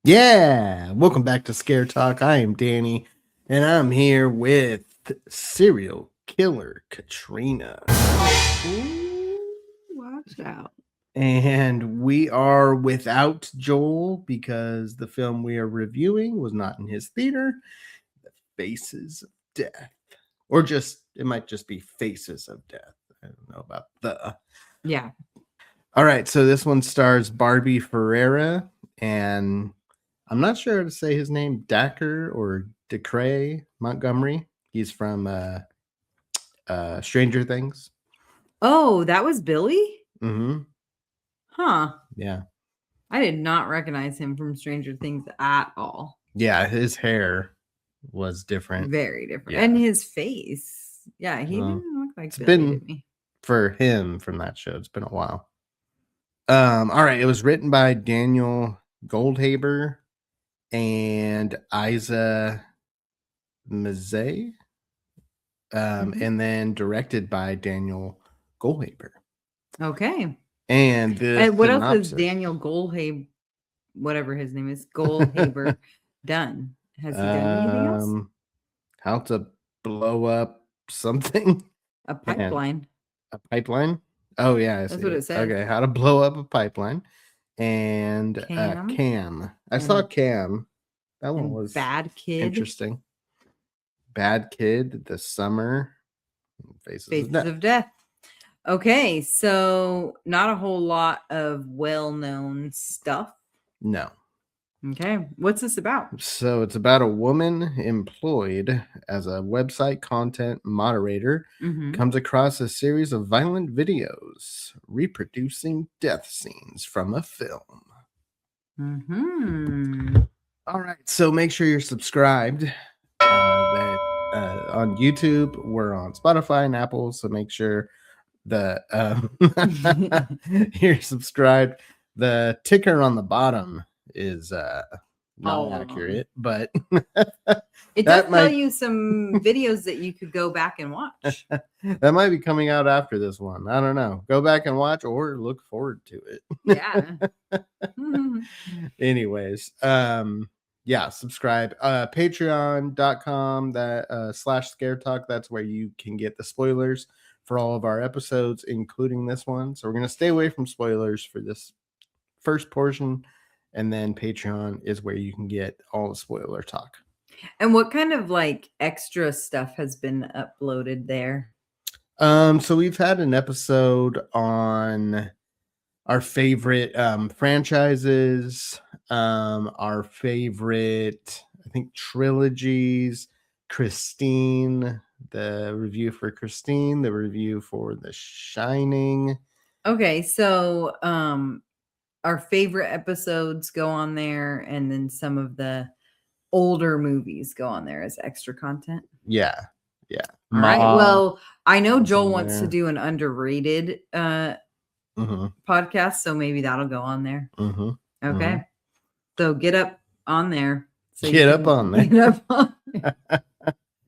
Yeah, welcome back to Scare Talk. I am Danny, and I'm here with serial killer Katrina. Ooh, watch out. And we are without Joel because the film we are reviewing was not in his theater, The Faces of Death. Or just, it might just be Faces of Death. I don't know about the. Yeah. All right, so this one stars Barbie Ferreira, and I'm not sure how to say his name, Dacker or Decray Montgomery. He's from Stranger Things. Oh, that was Billy? Mm-hmm. Huh. Yeah. I did not recognize him from Stranger Things at all. Yeah, his hair was different. Very different. Yeah. And his face. Yeah, he Well, didn't look like it's Billy been to me. for him from that show. It's been a while. All right. It was written by Daniel Goldhaber and Isa Mazzei. And then directed by Daniel Goldhaber. Okay. And the And what else has synopsis. Daniel Goldhaber, whatever his name is, Goldhaber, done? Has he done anything else? How to blow up something? A pipeline. A pipeline? Oh yeah, I That's see what it. it says. Okay, how to blow up a pipeline. And Cam. Cam. I And- saw Cam. That one And was Bad Kid. interesting. Bad Kid, The Summer, Faces of Death. Okay, so not a whole lot of well-known stuff. No. Okay, what's this about? So it's about a woman employed as a website content moderator Mhm. comes across a series of violent videos reproducing death scenes from a film. Mhm. All right, so make sure you're subscribed. On YouTube, we're on Spotify and Apple, so make sure the you're subscribed. The ticker on the bottom is not accurate, but it does tell you some videos that you could go back and watch. That might be coming out after this one. I don't know. Go back and watch or look forward to it. Yeah. Anyways, yeah, subscribe. Patreon.com that /scare talk. That's where you can get the spoilers for all of our episodes, including this one. So we're gonna stay away from spoilers for this first portion, and then Patreon is where you can get all the spoiler talk. And what kind of like extra stuff has been uploaded there? So we've had an episode on our favorite franchises, our favorite, I think, trilogies, Christine, the review for Christine, the review for The Shining. Okay, so our favorite episodes go on there, and then some of the older movies go on there as extra content. Yeah. All right. Well, I know Joel wants to do an underrated podcast, so maybe that'll go on there. Okay. So get up on there. So get up on there. Get up on there.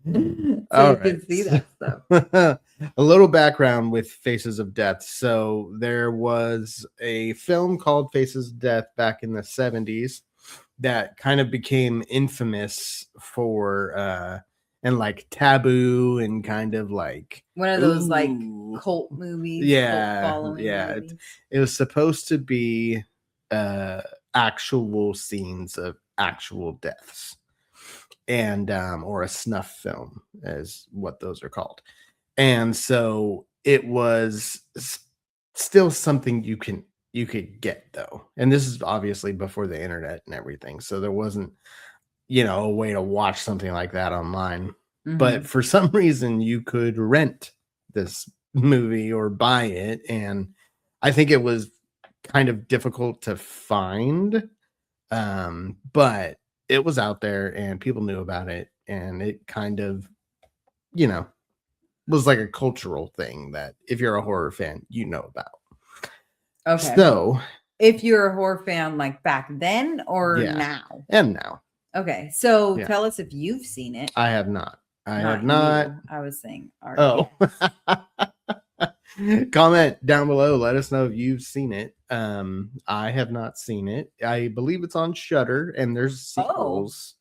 So you can see that stuff. A little background with Faces of Death. So there was a film called Faces of Death back in the 70s that kind of became infamous for and like taboo and kind of like one of those like cult movies. Yeah. Movies. It was supposed to be actual scenes of actual deaths, and or a snuff film is what those are called. And so it was still something you could get, though. And this is obviously before the internet and everything, so there wasn't a way to watch something like that online. But for some reason you could rent this movie or buy it, and I think it was kind of difficult to find, but it was out there and people knew about it, and it kind of was like a cultural thing that if you're a horror fan you know about. Okay, so if you're a horror fan like back then or now? And now. Okay, so tell us if you've seen it. I have not. I have not. I was saying Oh. Comment down below. Let us know if you've seen it. I have not seen it. I believe it's on Shudder, and there's sequels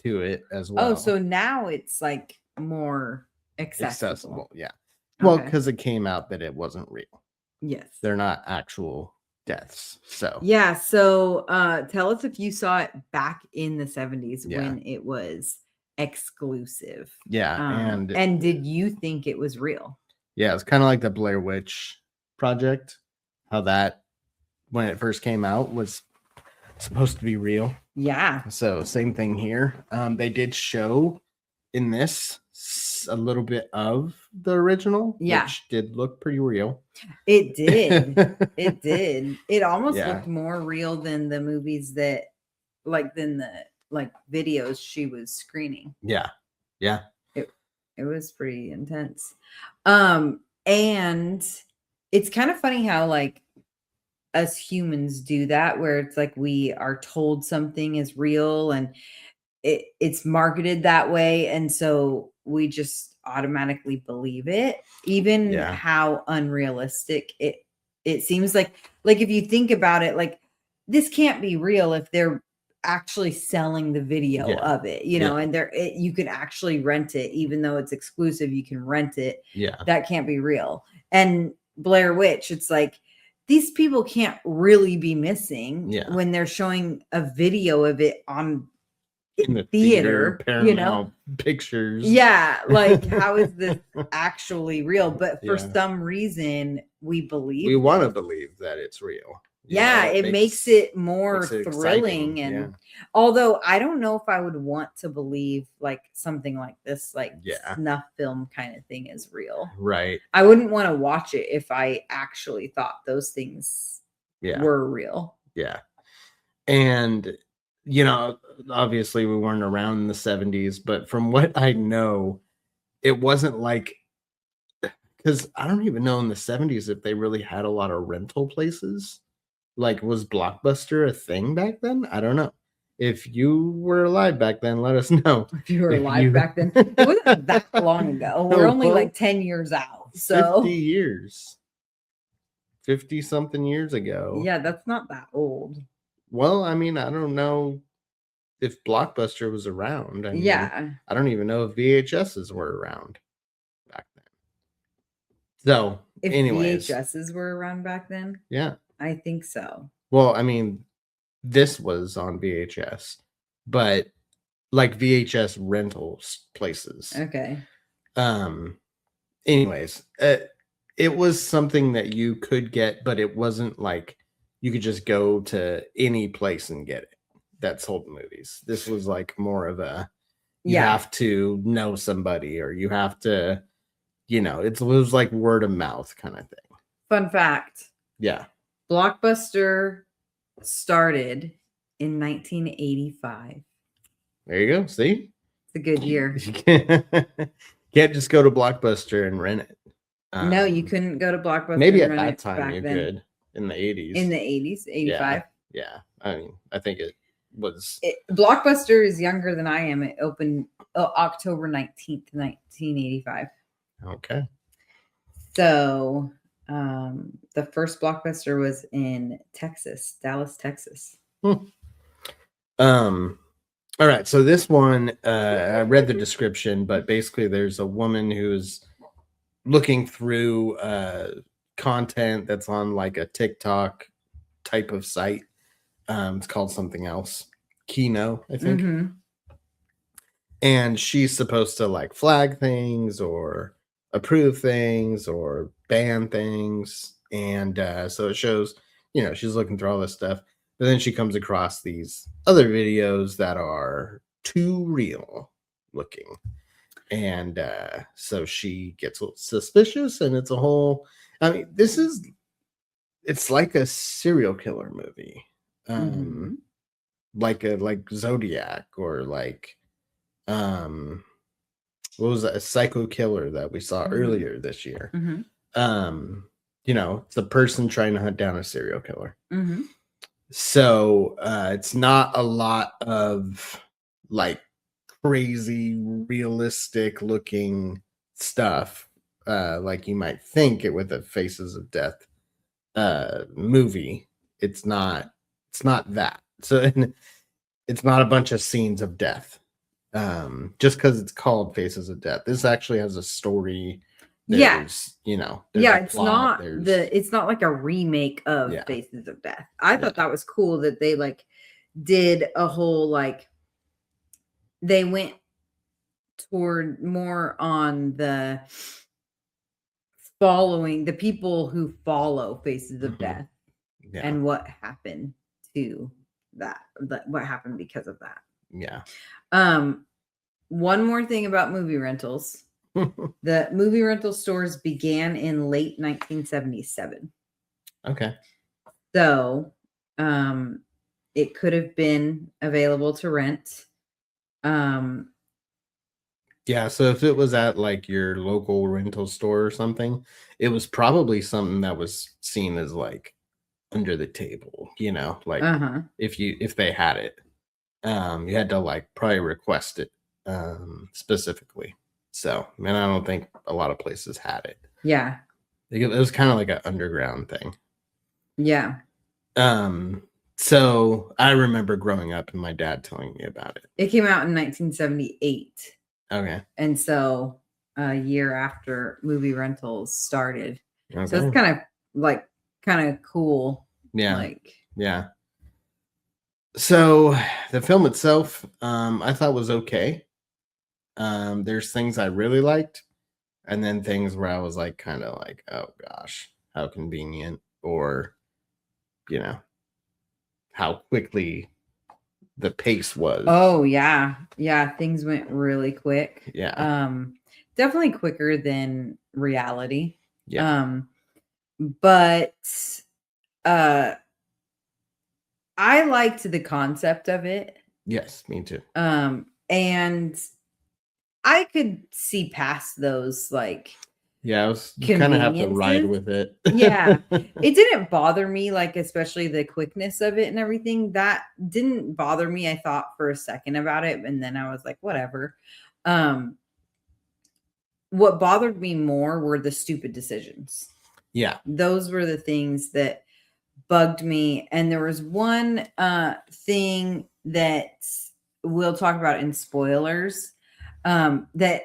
to it as well. Oh, so now it's like more accessible. Yeah. Well, Okay. because it came out that it wasn't real. Yes. They're not actual deaths. So yeah. So tell us if you saw it back in the 70s Yeah. when it was exclusive. yeah, And did you think it was real? yeah, it's kind of like the Blair Witch Project. How that, when it first came out, was supposed to be real. Yeah. So same thing here. They did show in this a little bit of the original, Yeah. which did look pretty real. It did. It did. It almost Yeah. looked more real than the movies that, like, than the videos she was screening. Yeah. Yeah. It was pretty intense. And it's kind of funny how like us humans do that, where it's like we are told something is real and it's marketed that way, and so we just automatically believe it, even Yeah. how unrealistic it seems. Like if you think about it, like, this can't be real if they're actually selling the video Yeah. of it, you know, Yeah. and you can actually rent it, even though it's exclusive, you can rent it. Yeah. That can't be real. And Blair Witch, it's like, these people can't really be missing Yeah. when they're showing a video of it on In the theater, you know, Paramount Pictures. yeah, like, how is this actually real? But for Yeah. some reason we believe We want to this. believe that it's real. You Yeah, know, it makes it more makes it thrilling. exciting, And yeah. although I don't know if I would want to believe like something like this, like Yeah. snuff film kind of thing is real. Right. I wouldn't want to watch it if I actually thought those things Yeah. were real. Yeah. And, you know, obviously we weren't around in the 70s, but from what I know, it wasn't like, because I don't even know in the 70s if they really had a lot of rental places. Like, was Blockbuster a thing back then? I don't know. If you were alive back then, let us know. If you were alive back then, it wasn't that long ago. We're only like 10 years out. So 50 years. 50 something years ago. yeah, that's not that old. Well, I mean, I don't know if Blockbuster was around. I mean, Yeah. I don't even know if VHSs were around back then. So, If anyways, VHSs were around back then, yeah. I think so. Well, I mean, this was on VHS, but like VHS rentals places. Okay. Anyways, it was something that you could get, but it wasn't like you could just go to any place and get it that sold movies. This was like more of a, you have to know somebody, or you have to, you know, it was like word of mouth kind of thing. Fun fact. Yeah. Blockbuster started in 1985. There you go. See? It's a good year. You can't just go to Blockbuster and rent it. No, you couldn't go to Blockbuster. Maybe and at rent that it time back you then. could in the 80s. In the 80s, 85. Yeah. I mean, I think it was. Blockbuster is younger than I am. It opened October 19th, 1985. Okay. So the first Blockbuster was in Texas, Dallas, Texas. All right. So this one, I read the description, but basically there's a woman who's looking through content that's on like a TikTok type of site. It's called something else, Kino, I think. Mm-hmm. And she's supposed to like flag things or approve things or ban things. And so it shows, you know, she's looking through all this stuff. But then she comes across these other videos that are too real looking. And so she gets a little suspicious, and it's a whole, I mean, it's like a serial killer movie. Like Zodiac, or like what was that, a psycho killer that we saw earlier this year. You know, it's a person trying to hunt down a serial killer. So it's not a lot of like crazy realistic looking stuff. like you might think it with a Faces of Death movie. It's not that. So it's not a bunch of scenes of death. Just because it's called Faces of Death. This actually has a story. There's, there's a it's plot, it's not like a remake of Yeah. Faces of Death. I thought that was cool that they like did a whole like they went toward more on the following the people who follow Faces of Death and what happened to that, what happened because of that. Yeah. One more thing about movie rentals. The movie rental stores began in late 1977. Okay. So, it could have been available to rent. Yeah, so if it was at like your local rental store or something, it was probably something that was seen as like under the table, like if they had it. You had to like probably request it specifically. So, and I don't think a lot of places had it. Yeah. It was kind of like an underground thing. Yeah. So I remember growing up and my dad telling me about it. It came out in 1978. Okay. And so a year after movie rentals started. Okay. So it's kind of cool. Yeah. Yeah. So the film itself, I thought was okay. There's things I really liked, and then things where I was like, kind of like, oh gosh, how convenient, or how quickly the pace was. Oh yeah. Yeah. Things went really quick. Yeah. Definitely quicker than reality. Yeah. But I liked the concept of it. Yes, me too. And I could see past those like you kind of have to ride with it. Yeah. It didn't bother me, like especially the quickness of it and everything. That didn't bother me. I thought for a second about it, and then I was like, whatever. What bothered me more were the stupid decisions. Yeah. Those were the things that bugged me. And there was one thing that we'll talk about in spoilers, that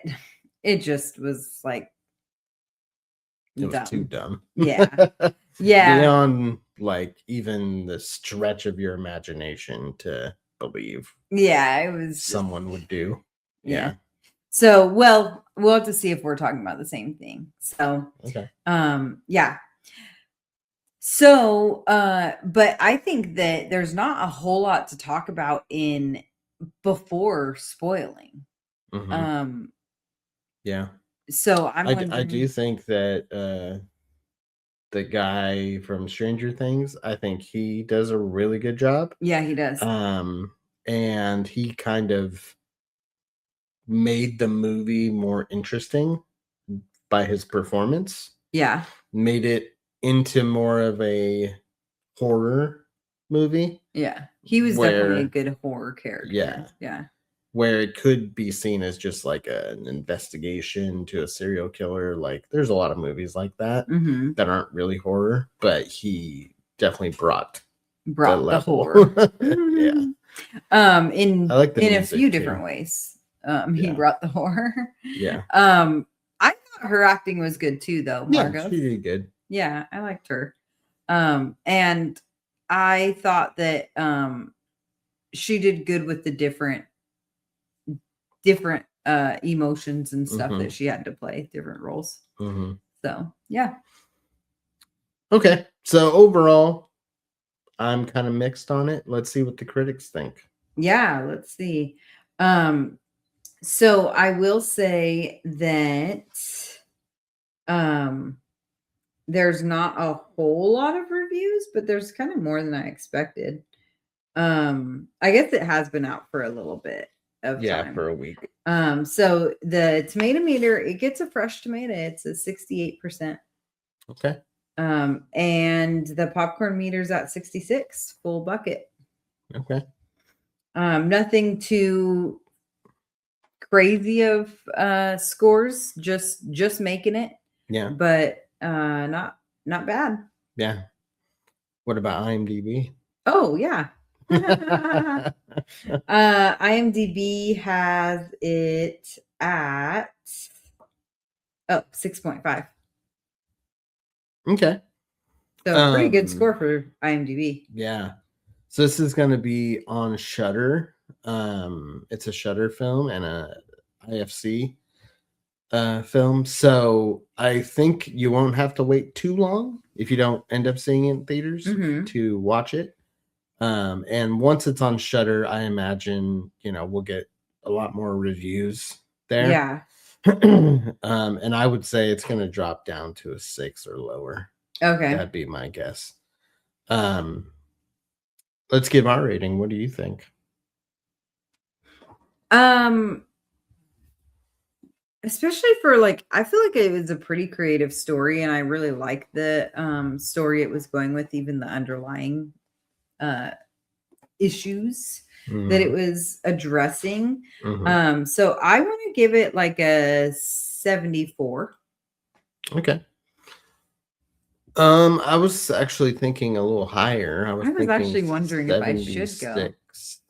it just was like it was too dumb. Yeah. Yeah. Beyond like even the stretch of your imagination to believe. Yeah, it was someone would do. Yeah. So, well, we'll have to see if we're talking about the same thing. So, okay. Yeah. So, but I think that there's not a whole lot to talk about in before spoiling. Yeah. So I do think that the guy from Stranger Things, I think he does a really good job. Yeah, he does. And he kind of made the movie more interesting by his performance. Yeah. Made it into more of a horror movie. Yeah. He was definitely a good horror character. Yeah. Yeah. Where it could be seen as just like an investigation to a serial killer. Like there's a lot of movies like that that aren't really horror, but he definitely brought the horror. Yeah. In a few different ways. He brought the horror. Yeah. I thought her acting was good too, though. Margot. Yeah, she did good. Yeah, I liked her. And I thought that she did good with the different emotions and stuff that she had to play, different roles. So yeah. Okay, so overall, I'm kind of mixed on it. Let's see what the critics think. Yeah, let's see. So I will say that there's not a whole lot of reviews, but there's kind of more than I expected. I guess it has been out for a little bit of time. For a week. So the tomato meter, it gets a fresh tomato. It's a 68%. Okay. And the popcorn meter's at 66, full bucket. Okay. Nothing too crazy of scores, just making it. Yeah. but not bad. Yeah. What about IMDb? Oh yeah. IMDb has it at 6.5. Okay. So pretty good score for IMDb. Yeah. So this is going to be on Shudder. It's a Shudder film and a IFC film. So I think you won't have to wait too long if you don't end up seeing it in theaters to watch it. And once it's on Shudder, I imagine, we'll get a lot more reviews there. Yeah. And I would say it's going to drop down to a 6 or lower. Okay. That'd be my guess. Let's give our rating. What do you think? Especially for like, I feel like it was a pretty creative story, and I really like the story it was going with, even the underlying issues that it was addressing. So I want to give it like a 74. Okay. I was actually thinking a little higher. I was actually wondering if I should go.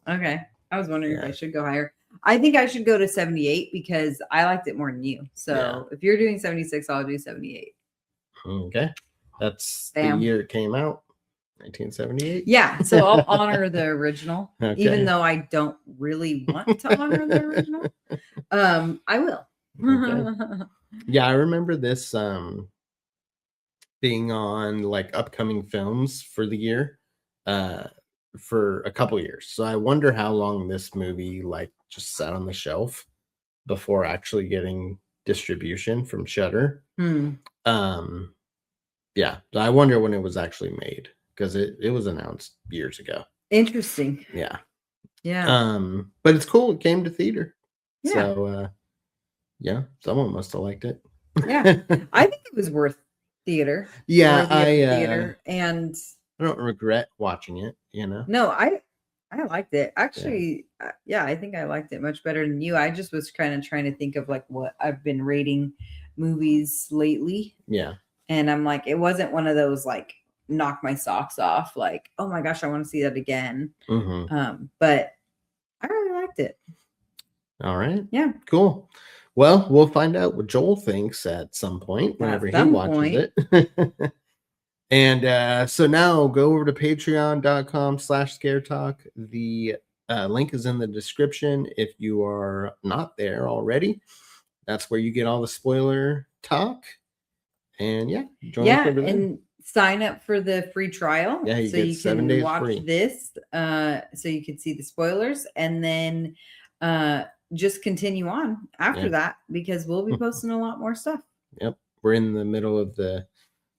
Okay. I was wondering if I should go higher. I think I should go to 78 because I liked it more than you. So if you're doing 76, I'll do 78. Okay. That's the year it came out, 1978. Yeah. So I'll honor the original, even though I don't really want to honor the original. I will. Okay. Yeah, I remember this being on like upcoming films for the year for a couple years. So I wonder how long this movie like just sat on the shelf before actually getting distribution from Shudder. Yeah, I wonder when it was actually made because it was announced years ago. Interesting. Yeah. But it's cool. It came to theater. Yeah. So yeah, someone must have liked it. Yeah. I think it was worth theater. Yeah, theater, and I don't regret watching it, No, I liked it. Actually, I think I liked it much better than you. I just was kind of trying to think of like what I've been rating movies lately. Yeah. And I'm like, it wasn't one of those like knock my socks off, like, oh my gosh, I want to see that again. But I really liked it. All right. Yeah. Cool. Well, we'll find out what Joel thinks at some point whenever he watches it. And so now go over to patreon.com/scaretalk. The link is in the description. If you are not there already, that's where you get all the spoiler talk. And join us over there. And sign up for the free trial. Yeah, you get 7 days watch free. This so you can see the spoilers, and then just continue on after that because we'll be posting a lot more stuff. Yep. We're in the middle of the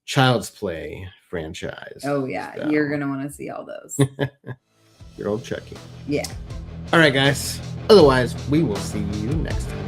Child's Play franchise. Oh yeah, so you're gonna want to see all those. Your old Chucky. Yeah. All right, guys. Otherwise, we will see you next time.